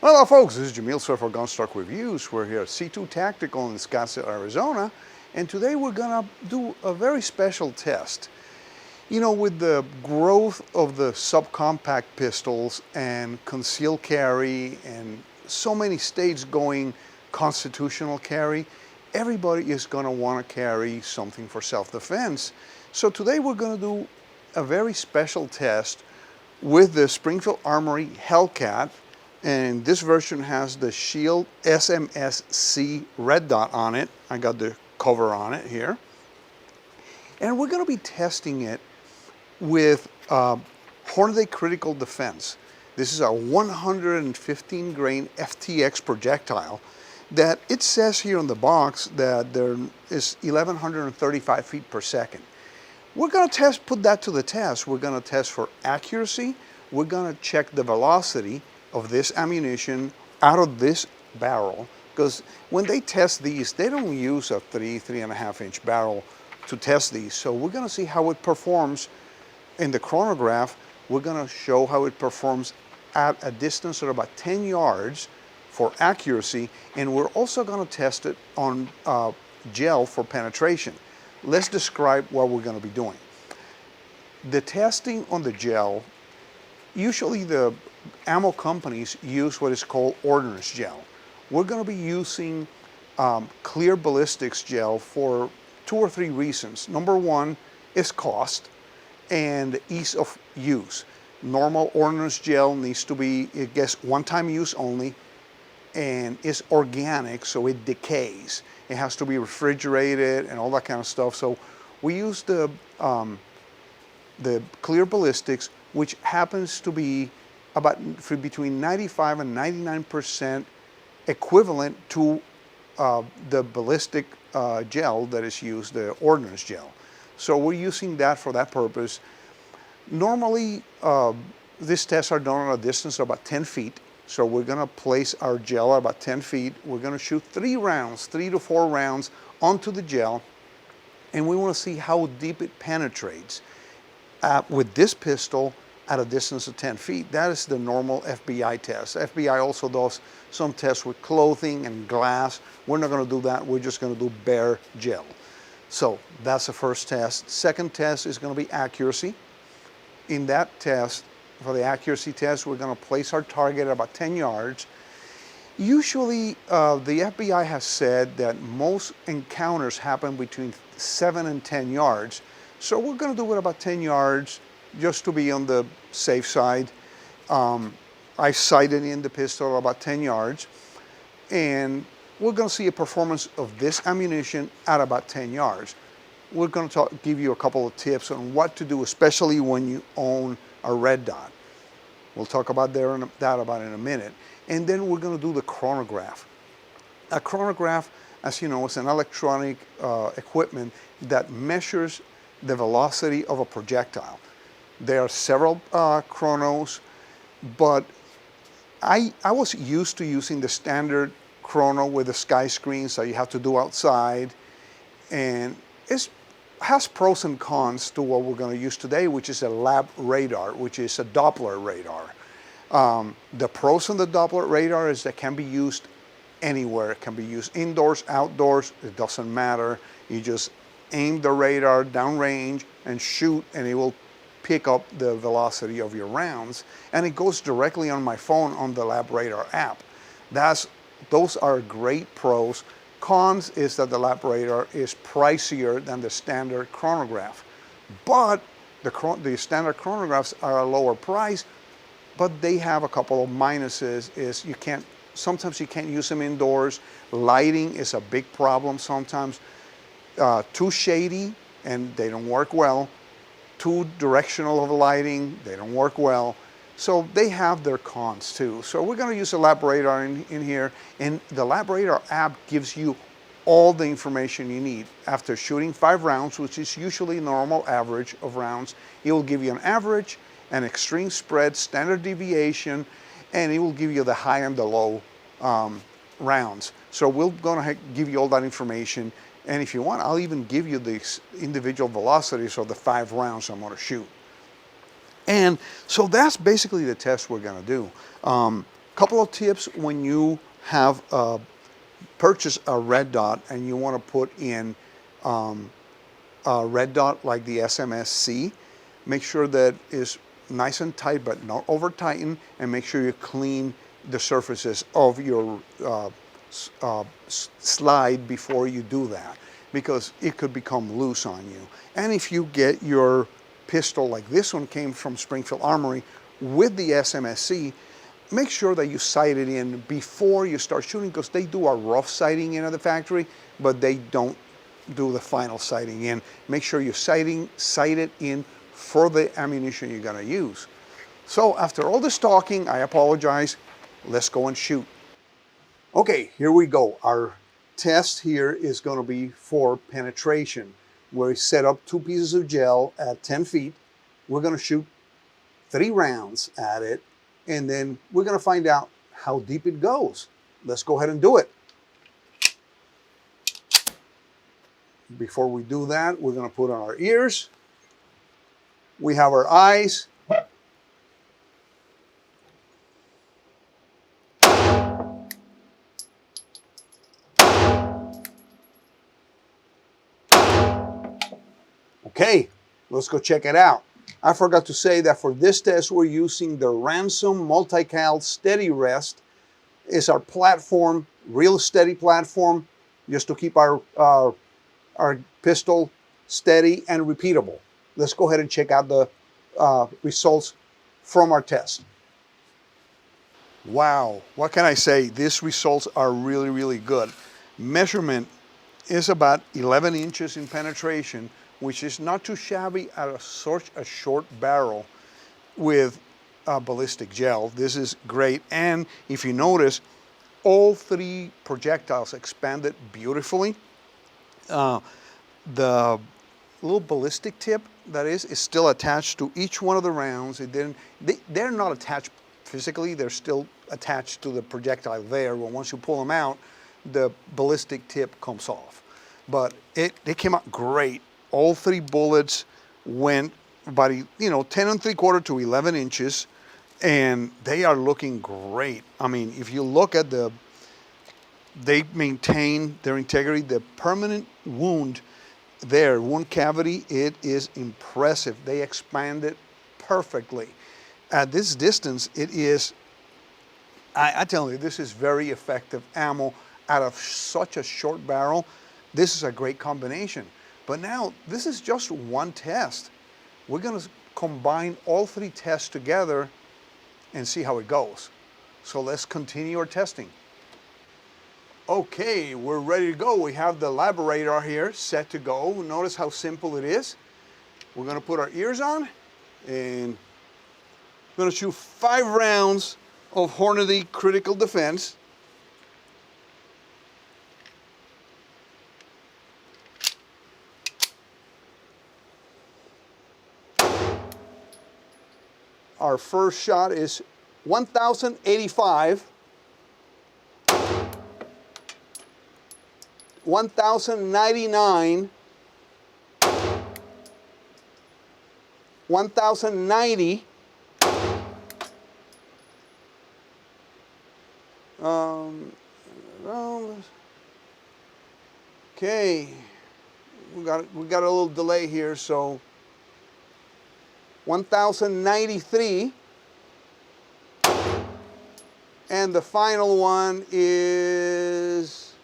Hello folks, this is Yamil Sued for Gunstock Reviews. We're here at C2 Tactical in Scottsdale, Arizona, and today we're gonna do a very special test. You know, with the growth of the subcompact pistols and concealed carry and so many states going constitutional carry, everybody is gonna wanna carry something for self-defense. So today we're gonna do a very special test with the Springfield Armory Hellcat. And this version has the Shield SMSC red dot on it. I got the cover on it here. And we're going to be testing it with Hornady Critical Defense. This is a 115 grain FTX projectile that it says here on the box that there is 1135 feet per second. We're going to put that to the test. We're going to test for accuracy. We're going to check the velocity of this ammunition out of this barrel, because when they test these, they don't use a 3.5 inch barrel to test these. So we're going to see how it performs in the chronograph. We're going to show how it performs at a distance of about 10 yards for accuracy, and we're also going to test it on gel for penetration. Let's describe what we're going to be doing. The testing on the gel, usually the ammo companies use what is called ordnance gel. We're going to be using clear ballistics gel for 2 or 3 reasons. Number one is cost and ease of use. Normal ordnance gel needs to be, it gets one-time use only, and is organic, so it decays. It has to be refrigerated and all that kind of stuff. So we use the clear ballistics, which happens to be about between 95 and 99% equivalent to the ballistic gel that is used, the ordnance gel. So we're using that for that purpose. Normally, these tests are done on a distance of about 10 feet. So we're gonna place our gel at about 10 feet. We're gonna shoot 3 rounds, 3 to 4 rounds onto the gel, and we wanna see how deep it penetrates. With this pistol, at a distance of 10 feet. That is the normal FBI test. FBI also does some tests with clothing and glass. We're not going to do that. We're just going to do bare gel. So that's the first test. Second test is going to be accuracy. In that test, for the accuracy test, we're going to place our target at about 10 yards. Usually, the FBI has said that most encounters happen between 7 and 10 yards. So we're going to do it about 10 yards, just to be on the safe side. I sighted in the pistol about 10 yards, and we're going to see a performance of this ammunition at about 10 yards. We're going to give you a couple of tips on what to do, especially when you own a red dot. We'll talk about that in a minute. And then we're going to do the chronograph. A chronograph, as you know, is an electronic equipment that measures the velocity of a projectile. There are several chronos, but I was used to using the standard chrono with the sky screens that you have to do outside, and it has pros and cons to what we're going to use today, which is a lab radar, which is a Doppler radar. The pros on the Doppler radar is that it can be used anywhere. It can be used indoors, outdoors, it doesn't matter. You just aim the radar downrange and shoot, and it will pick up the velocity of your rounds, and it goes directly on my phone on the Lab Radar app. Those are great pros. Cons is that the Lab Radar is pricier than the standard chronograph, but the standard chronographs are a lower price, but they have a couple of minuses. Sometimes you can't use them indoors. Lighting is a big problem sometimes. Too shady and they don't work well. Too directional of lighting, they don't work well. So they have their cons too. So we're going to use a Lab Radar in here, and the Lab Radar app gives you all the information you need. After shooting 5 rounds, which is usually normal average of rounds, it will give you an average, an extreme spread, standard deviation, and it will give you the high and the low rounds. So we're going to give you all that information. And if you want, I'll even give you the individual velocities of the 5 rounds I'm going to shoot. And so that's basically the test we're going to do. Couple of tips when you have purchased a red dot and you want to put in a red dot like the SMSC. Make sure that is nice and tight but not over tightened, and make sure you clean the surfaces of your slide before you do that, because it could become loose on you. And if you get your pistol like this one came from Springfield Armory with the SMSC, make sure that you sight it in before you start shooting, because they do a rough sighting in at the factory, but they don't do the final sighting in. Make sure you sight it in for the ammunition you're gonna use. So after all this talking, I apologize, let's go and shoot. Okay, here we go. Our test here is gonna be for penetration. We set up 2 pieces of gel at 10 feet. We're gonna shoot 3 rounds at it, and then we're gonna find out how deep it goes. Let's go ahead and do it. Before we do that, we're gonna put on our ears. We have our eyes. Okay, let's go check it out. I forgot to say that for this test, we're using the Ransom Multi-Cal Steady Rest. It's our platform, real steady platform, just to keep our pistol steady and repeatable. Let's go ahead and check out the results from our test. Wow, what can I say? These results are really, really good. Measurement is about 11 inches in penetration, which is not too shabby at such a short barrel with ballistic gel. This is great. And if you notice, all 3 projectiles expanded beautifully. The little ballistic tip that is still attached to each one of the rounds. They're not attached physically, they're still attached to the projectile there. Well, once you pull them out, the ballistic tip comes off. But they came out great. All 3 bullets went about 10 3/4 to 11 inches, and they are looking great. I mean, if you look at they maintain their integrity. The permanent wound there, wound cavity, it is impressive. They expanded perfectly. At this distance, it is, I tell you, this is very effective ammo out of such a short barrel. This is a great combination. But now, this is just one test. We're gonna combine all 3 tests together and see how it goes. So let's continue our testing. Okay, we're ready to go. We have the laberator here set to go. Notice how simple it is. We're gonna put our ears on, and we're gonna shoot 5 rounds of Hornady Critical Defense. Our first shot is 1,085, 1,099, 1,090, okay, we got a little delay here, so 1,093, and the final one is,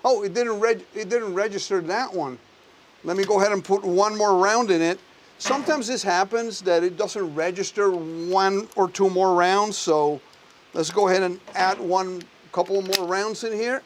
oh, it didn't register that one. Let me go ahead and put 1 more round in it. Sometimes this happens that it doesn't register 1 or 2 more rounds, so let's go ahead and add a couple more rounds in here.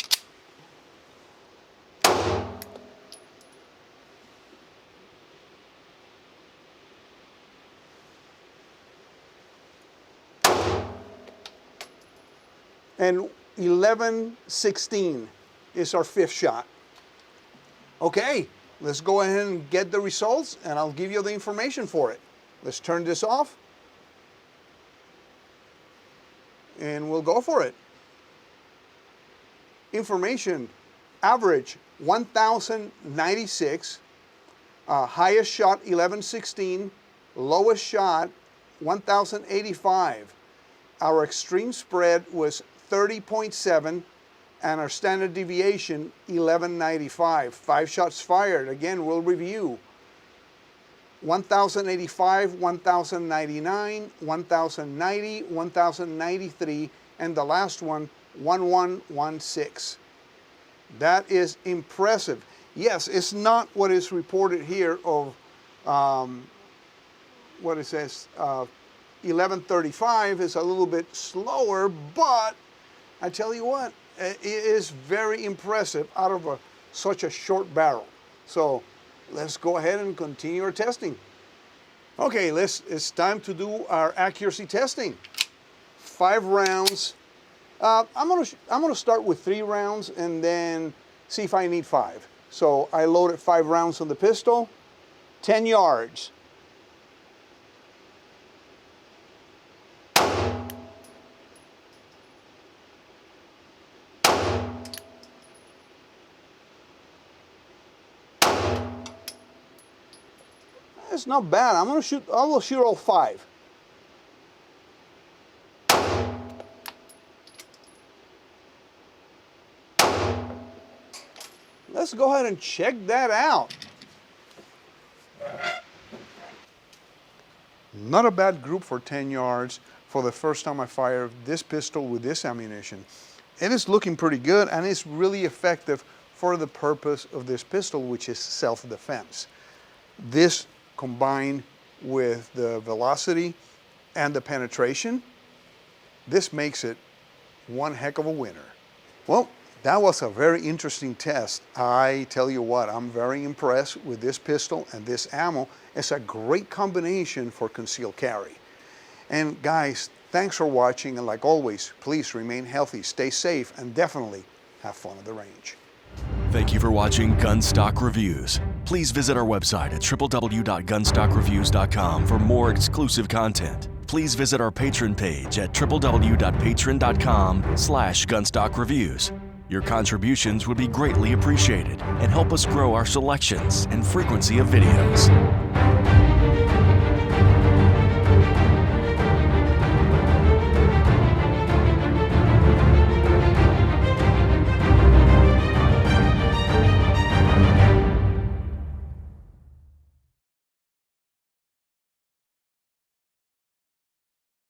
And 11-16 is our 5th shot. Okay, let's go ahead and get the results, and I'll give you the information for it. Let's turn this off, and we'll go for it. Information: average 1,096, highest shot 11-16, lowest shot 1,085. Our extreme spread was 30.7 and our standard deviation 1195. 5 shots fired. Again, we'll review. 1085, 1099, 1090, 1093, and the last one, 1116. That is impressive. Yes, it's not what is reported here of what it says, 1135 is a little bit slower, but I tell you what, it is very impressive out of such a short barrel. So let's go ahead and continue our testing. Okay, it's time to do our accuracy testing. 5 rounds. I'm gonna start with 3 rounds and then see if I need 5. So I loaded 5 rounds on the pistol, 10 yards. It's not bad. I will shoot all 5. Let's go ahead and check that out. Not a bad group for 10 yards for the first time I fired this pistol with this ammunition. It is looking pretty good and it's really effective for the purpose of this pistol, which is self-defense. This combined with the velocity and the penetration, this makes it one heck of a winner. Well, that was a very interesting test. I tell you what, I'm very impressed with this pistol and this ammo. It's a great combination for concealed carry. And guys, thanks for watching, and like always, please remain healthy, stay safe, and definitely have fun at the range. Thank you for watching Gunstock Reviews. Please visit our website at www.gunstockreviews.com for more exclusive content. Please visit our Patreon page at www.patreon.com/gunstockreviews. Your contributions would be greatly appreciated and help us grow our selections and frequency of videos.